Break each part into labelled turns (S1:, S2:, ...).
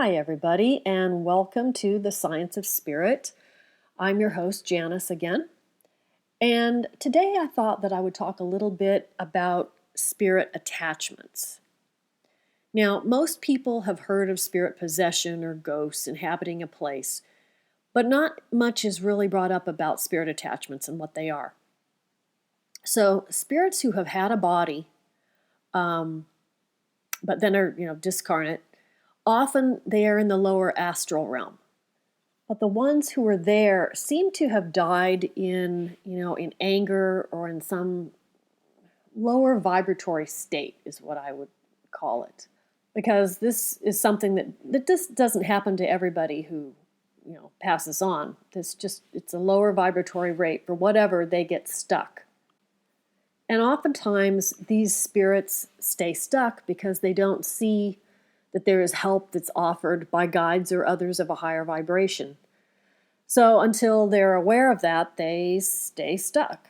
S1: Hi, everybody, and welcome to the Science of Spirit. I'm your host, Janice, again. And today I thought that I would talk a little bit about spirit attachments. Now, most people have heard of spirit possession or ghosts inhabiting a place, but not much is really brought up about spirit attachments and what they are. So, spirits who have had a body, but then are, discarnate, often they are in the lower astral realm. But the ones who were there seem to have died in anger or in some lower vibratory state is what I would call it. Because this is something that this doesn't happen to everybody who, passes on. It's a lower vibratory rate for whatever they get stuck. And oftentimes these spirits stay stuck because they don't see that there is help that's offered by guides or others of a higher vibration. So until they're aware of that, they stay stuck.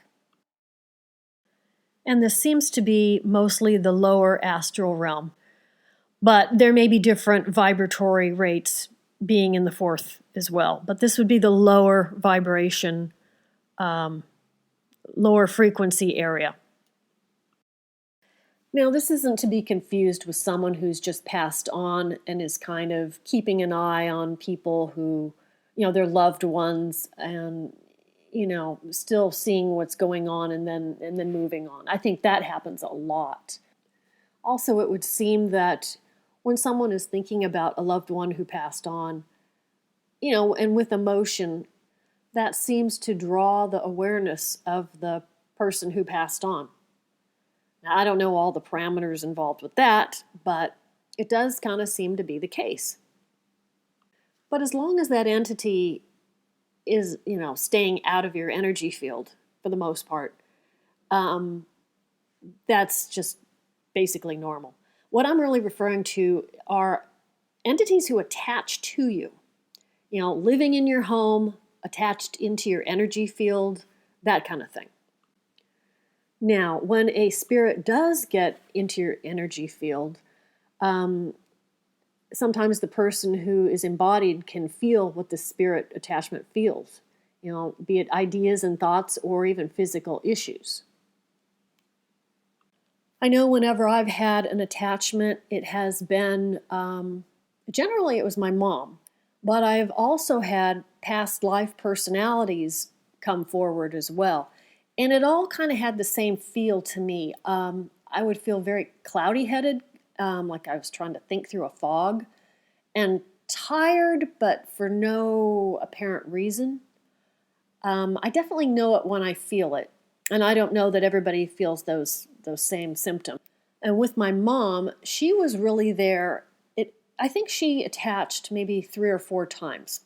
S1: And this seems to be mostly the lower astral realm. But there may be different vibratory rates being in the fourth as well. But this would be the lower vibration, lower frequency area. Now, this isn't to be confused with someone who's just passed on and is kind of keeping an eye on people who, their loved ones and, still seeing what's going on and then moving on. I think that happens a lot. Also, it would seem that when someone is thinking about a loved one who passed on, and with emotion, that seems to draw the awareness of the person who passed on. Now, I don't know all the parameters involved with that, but it does kind of seem to be the case. But as long as that entity is, staying out of your energy field for the most part, that's just basically normal. What I'm really referring to are entities who attach to you, living in your home, attached into your energy field, that kind of thing. Now, when a spirit does get into your energy field, sometimes the person who is embodied can feel what the spirit attachment feels, be it ideas and thoughts or even physical issues. I know whenever I've had an attachment, it has been, generally it was my mom, but I've also had past life personalities come forward as well. And it all kind of had the same feel to me. I would feel very cloudy-headed, like I was trying to think through a fog, and tired, but for no apparent reason. I definitely know it when I feel it, and I don't know that everybody feels those same symptoms. And with my mom, she was really there. I think she attached maybe 3 or 4 times,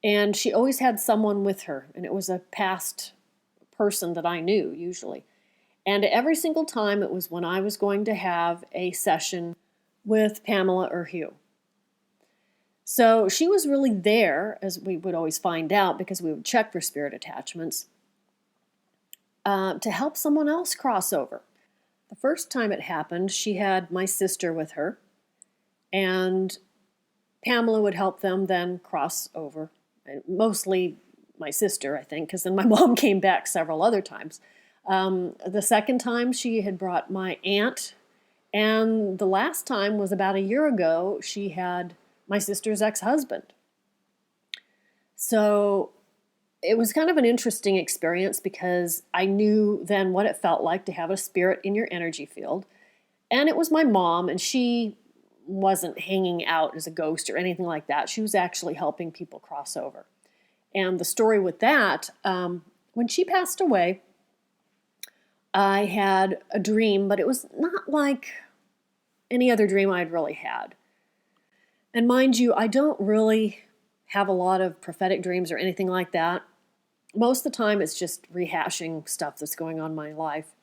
S1: and she always had someone with her, and it was a past person that I knew usually. And every single time it was when I was going to have a session with Pamela or Hugh. So she was really there, as we would always find out because we would check for spirit attachments, to help someone else cross over. The first time it happened, she had my sister with her, and Pamela would help them then cross over, and mostly my sister, I think, because then my mom came back several other times. The second time she had brought my aunt, and the last time was about a year ago. She had my sister's ex-husband. So it was kind of an interesting experience because I knew then what it felt like to have a spirit in your energy field. And it was my mom, and she wasn't hanging out as a ghost or anything like that. She was actually helping people cross over. And the story with that, when she passed away, I had a dream, but it was not like any other dream I'd really had. And mind you, I don't really have a lot of prophetic dreams or anything like that. Most of the time, it's just rehashing stuff that's going on in my life.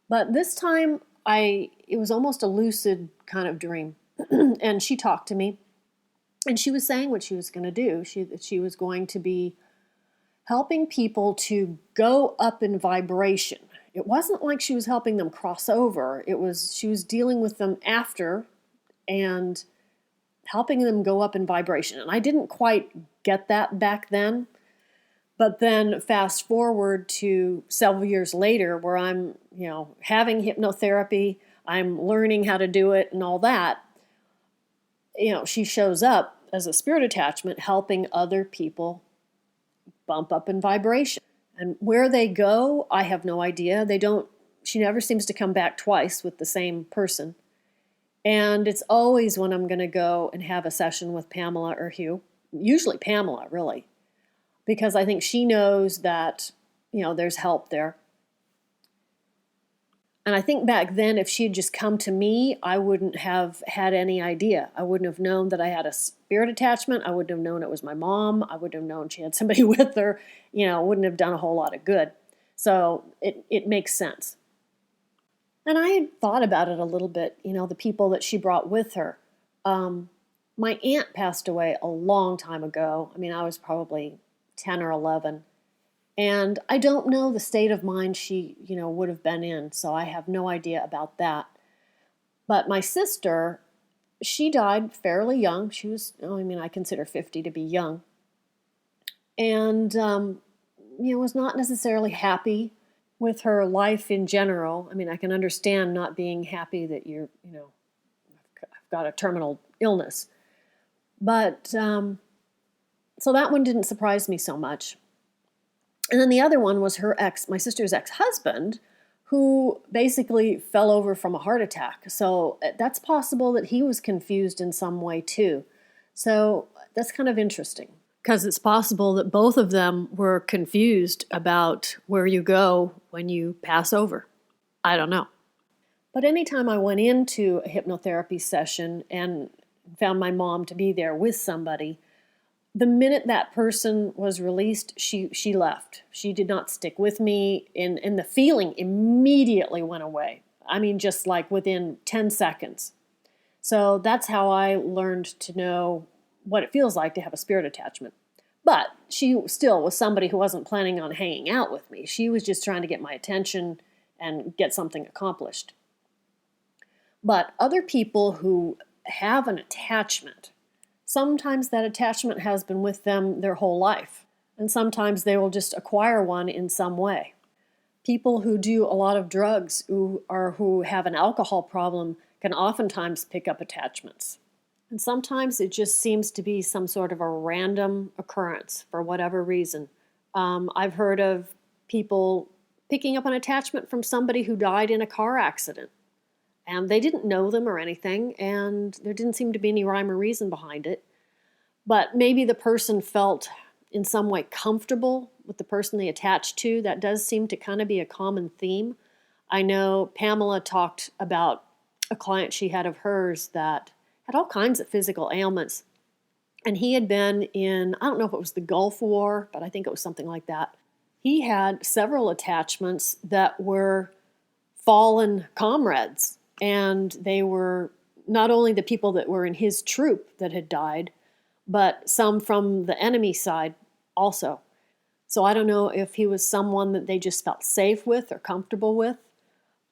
S1: But this time, it was almost a lucid kind of dream. And she talked to me. And she was saying what she was going to do. She was going to be helping people to go up in vibration. It wasn't like she was helping them cross over. She was dealing with them after and helping them go up in vibration. And I didn't quite get that back then. But then fast forward to several years later where I'm, having hypnotherapy, I'm learning how to do it and all that. She shows up as a spirit attachment helping other people bump up in vibration. And where they go, I have no idea. She never seems to come back twice with the same person. And it's always when I'm going to go and have a session with Pamela or Hugh, usually Pamela, really, because I think she knows that, there's help there. And I think back then, if she had just come to me, I wouldn't have had any idea. I wouldn't have known that I had a spirit attachment. I wouldn't have known it was my mom. I wouldn't have known she had somebody with her. Wouldn't have done a whole lot of good. So it makes sense. And I had thought about it a little bit, the people that she brought with her. My aunt passed away a long time ago. I was probably 10 or 11. And I don't know the state of mind she, would have been in, so I have no idea about that. But my sister, she died fairly young. She was, I consider 50 to be young. And, was not necessarily happy with her life in general. I can understand not being happy that you're, I've got a terminal illness. But, so that one didn't surprise me so much. And then the other one was my sister's ex-husband, who basically fell over from a heart attack. So that's possible that he was confused in some way too. So that's kind of interesting, because it's possible that both of them were confused about where you go when you pass over. I don't know. But anytime I went into a hypnotherapy session and found my mom to be there with somebody, the minute that person was released, she left. She did not stick with me, and the feeling immediately went away. Just like within 10 seconds. So that's how I learned to know what it feels like to have a spirit attachment. But she still was somebody who wasn't planning on hanging out with me. She was just trying to get my attention and get something accomplished. But other people who have an attachment, sometimes that attachment has been with them their whole life, and sometimes they will just acquire one in some way. People who do a lot of drugs who have an alcohol problem can oftentimes pick up attachments. And sometimes it just seems to be some sort of a random occurrence for whatever reason. I've heard of people picking up an attachment from somebody who died in a car accident. And they didn't know them or anything, and there didn't seem to be any rhyme or reason behind it. But maybe the person felt in some way comfortable with the person they attached to. That does seem to kind of be a common theme. I know Pamela talked about a client she had of hers that had all kinds of physical ailments. And he had been in, I don't know if it was the Gulf War, but I think it was something like that. He had several attachments that were fallen comrades. And they were not only the people that were in his troop that had died, but some from the enemy side also. So I don't know if he was someone that they just felt safe with or comfortable with.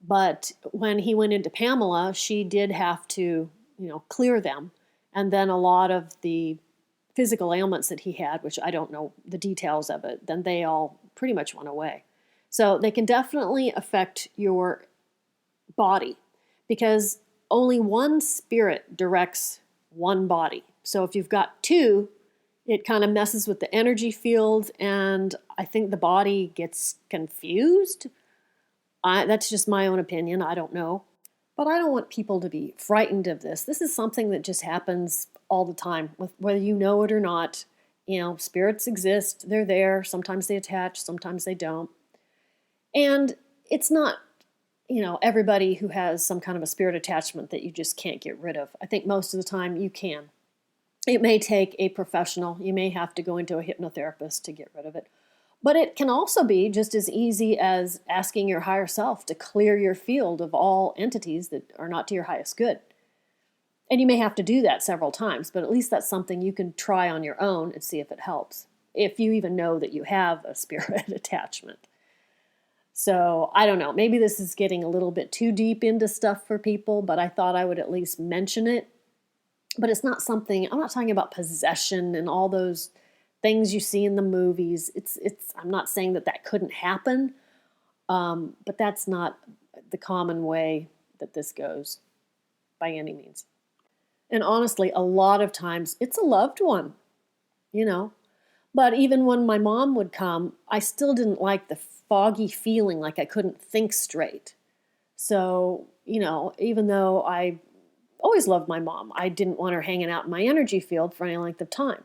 S1: But when he went into Pamela, she did have to, clear them. And then a lot of the physical ailments that he had, which I don't know the details of it, then they all pretty much went away. So they can definitely affect your body, because only one spirit directs one body. So if you've got two, it kind of messes with the energy field, and I think the body gets confused. That's just my own opinion. I don't know. But I don't want people to be frightened of this. This is something that just happens all the time, whether you know it or not. Spirits exist. They're there. Sometimes they attach. Sometimes they don't. And it's not everybody who has some kind of a spirit attachment that you just can't get rid of. I think most of the time you can. It may take a professional. You may have to go into a hypnotherapist to get rid of it. But it can also be just as easy as asking your higher self to clear your field of all entities that are not to your highest good. And you may have to do that several times, but at least that's something you can try on your own and see if it helps, if you even know that you have a spirit attachment. So I don't know, maybe this is getting a little bit too deep into stuff for people, but I thought I would at least mention it. But it's not something, I'm not talking about possession and all those things you see in the movies. I'm not saying that couldn't happen, but that's not the common way that this goes by any means. And honestly, a lot of times it's a loved one, you know. But even when my mom would come, I still didn't like the foggy feeling like I couldn't think straight. So, even though I always loved my mom, I didn't want her hanging out in my energy field for any length of time.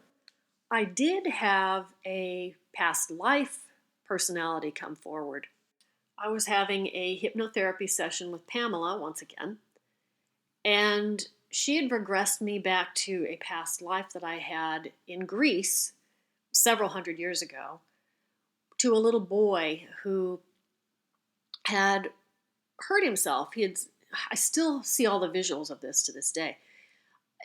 S1: I did have a past life personality come forward. I was having a hypnotherapy session with Pamela once again, and she had regressed me back to a past life that I had in Greece several hundred years ago, to a little boy who had hurt himself. I still see all the visuals of this to this day.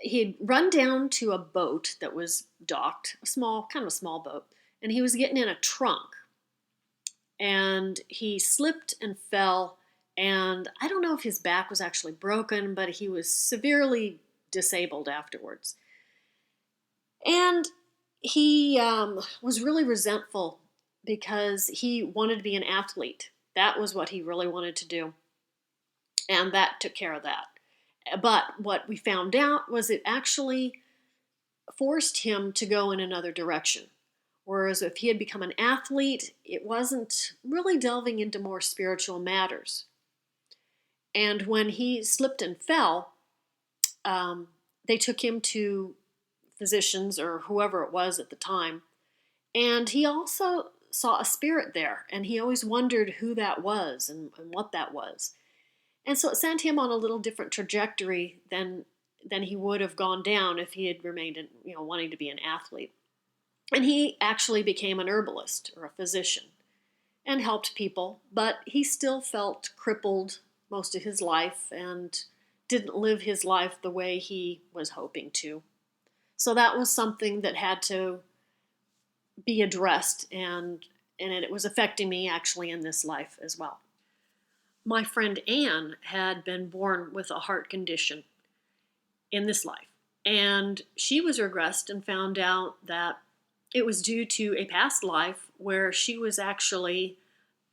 S1: He'd run down to a boat that was docked, kind of a small boat, and he was getting in a trunk. And he slipped and fell, and I don't know if his back was actually broken, but he was severely disabled afterwards. And he was really resentful because he wanted to be an athlete. That was what he really wanted to do. And that took care of that. But what we found out was it actually forced him to go in another direction. Whereas if he had become an athlete, it wasn't really delving into more spiritual matters. And when he slipped and fell, they took him to physicians or whoever it was at the time. And he also saw a spirit there. And he always wondered who that was and what that was. And so it sent him on a little different trajectory than he would have gone down if he had remained, wanting to be an athlete. And he actually became an herbalist or a physician and helped people, but he still felt crippled most of his life and didn't live his life the way he was hoping to. So that was something that had to be addressed, and it was affecting me actually in this life as well. My friend Anne had been born with a heart condition in this life, and she was regressed and found out that it was due to a past life where she was actually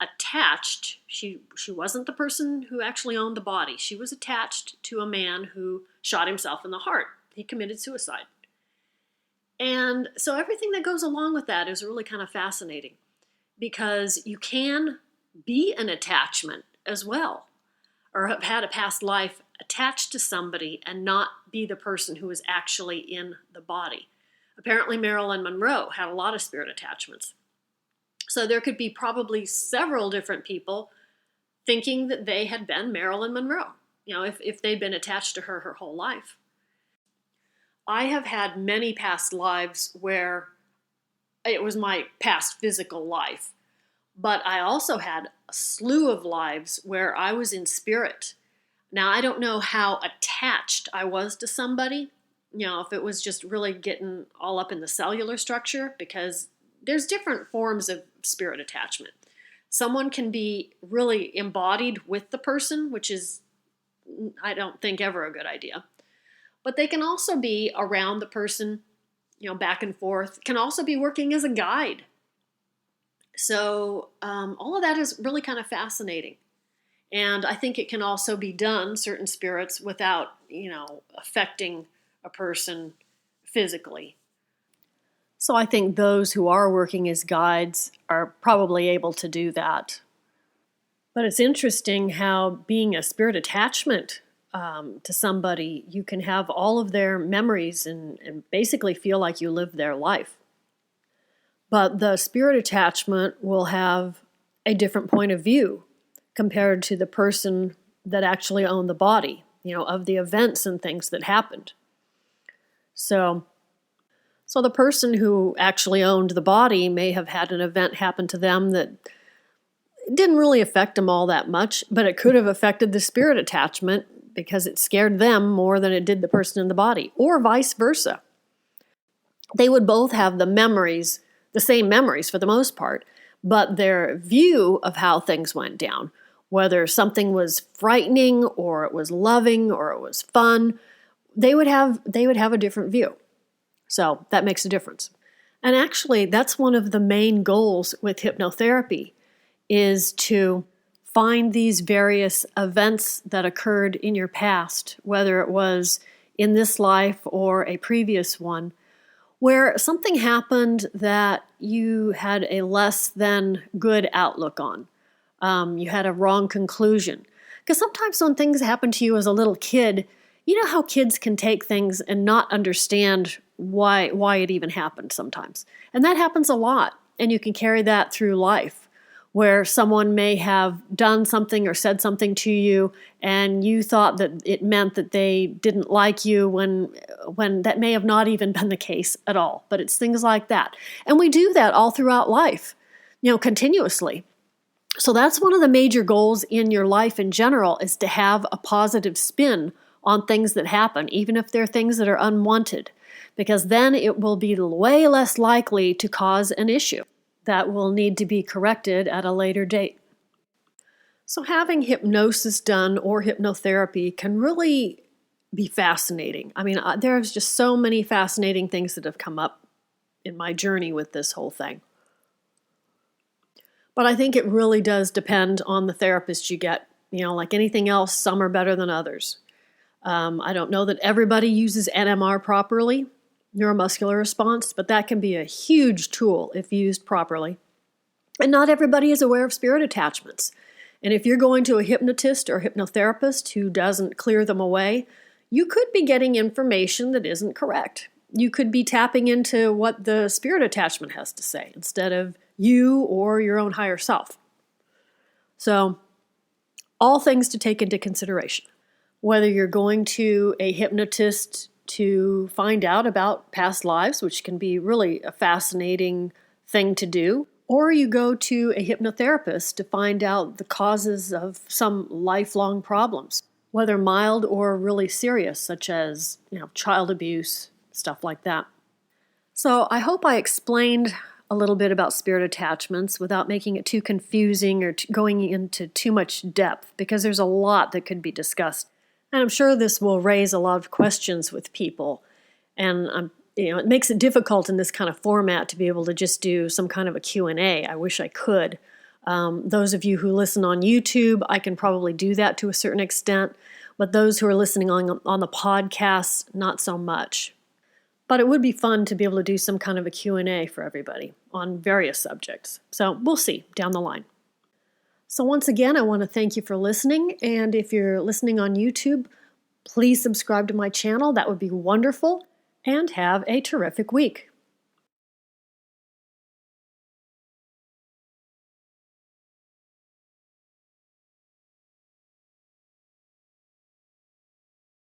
S1: attached. She wasn't the person who actually owned the body. She was attached to a man who shot himself in the heart. He committed suicide. And so everything that goes along with that is really kind of fascinating, because you can be an attachment as well, or have had a past life attached to somebody and not be the person who is actually in the body. Apparently Marilyn Monroe had a lot of spirit attachments. So there could be probably several different people thinking that they had been Marilyn Monroe, if they'd been attached to her whole life. I have had many past lives where it was my past physical life, but I also had a slew of lives where I was in spirit. Now, I don't know how attached I was to somebody, if it was just really getting all up in the cellular structure, because there's different forms of spirit attachment. Someone can be really embodied with the person, which is, I don't think, ever a good idea. But they can also be around the person, back and forth, can also be working as a guide. So all of that is really kind of fascinating. And I think it can also be done, certain spirits, without, affecting a person physically. So I think those who are working as guides are probably able to do that. But it's interesting how being a spirit attachment to somebody, you can have all of their memories and basically feel like you lived their life. But the spirit attachment will have a different point of view compared to the person that actually owned the body, of the events and things that happened. So the person who actually owned the body may have had an event happen to them that didn't really affect them all that much, but it could have affected the spirit attachment because it scared them more than it did the person in the body, or vice versa. They would both have the same memories for the most part, but their view of how things went down, whether something was frightening or it was loving or it was fun, they would have a different view. So that makes a difference. And actually, that's one of the main goals with hypnotherapy, is to find these various events that occurred in your past, whether it was in this life or a previous one, where something happened that you had a less than good outlook on. You had a wrong conclusion. Because sometimes when things happen to you as a little kid, you know how kids can take things and not understand why it even happened sometimes. And that happens a lot. And you can carry that through life, where someone may have done something or said something to you, and you thought that it meant that they didn't like you when that may have not even been the case at all. But it's things like that. And we do that all throughout life, continuously. So that's one of the major goals in your life in general, is to have a positive spin on things that happen, even if they're things that are unwanted, because then it will be way less likely to cause an issue that will need to be corrected at a later date. So having hypnosis done or hypnotherapy can really be fascinating. I mean, there's just so many fascinating things that have come up in my journey with this whole thing. But I think it really does depend on the therapist you get. Like anything else, some are better than others. I don't know that everybody uses NMR properly, neuromuscular response, but that can be a huge tool if used properly. And not everybody is aware of spirit attachments. And if you're going to a hypnotist or hypnotherapist who doesn't clear them away, you could be getting information that isn't correct. You could be tapping into what the spirit attachment has to say instead of you or your own higher self. So, all things to take into consideration. Whether you're going to a hypnotist to find out about past lives, which can be really a fascinating thing to do, or you go to a hypnotherapist to find out the causes of some lifelong problems, whether mild or really serious, such as child abuse, stuff like that. So I hope I explained a little bit about spirit attachments without making it too confusing or going into too much depth, because there's a lot that could be discussed. And I'm sure this will raise a lot of questions with people. And it makes it difficult in this kind of format to be able to just do some kind of a Q&A. I wish I could. Those of you who listen on YouTube, I can probably do that to a certain extent. But those who are listening on the podcast, not so much. But it would be fun to be able to do some kind of a Q&A for everybody on various subjects. So we'll see down the line. So once again, I want to thank you for listening. And if you're listening on YouTube, please subscribe to my channel. That would be wonderful. And have a terrific week.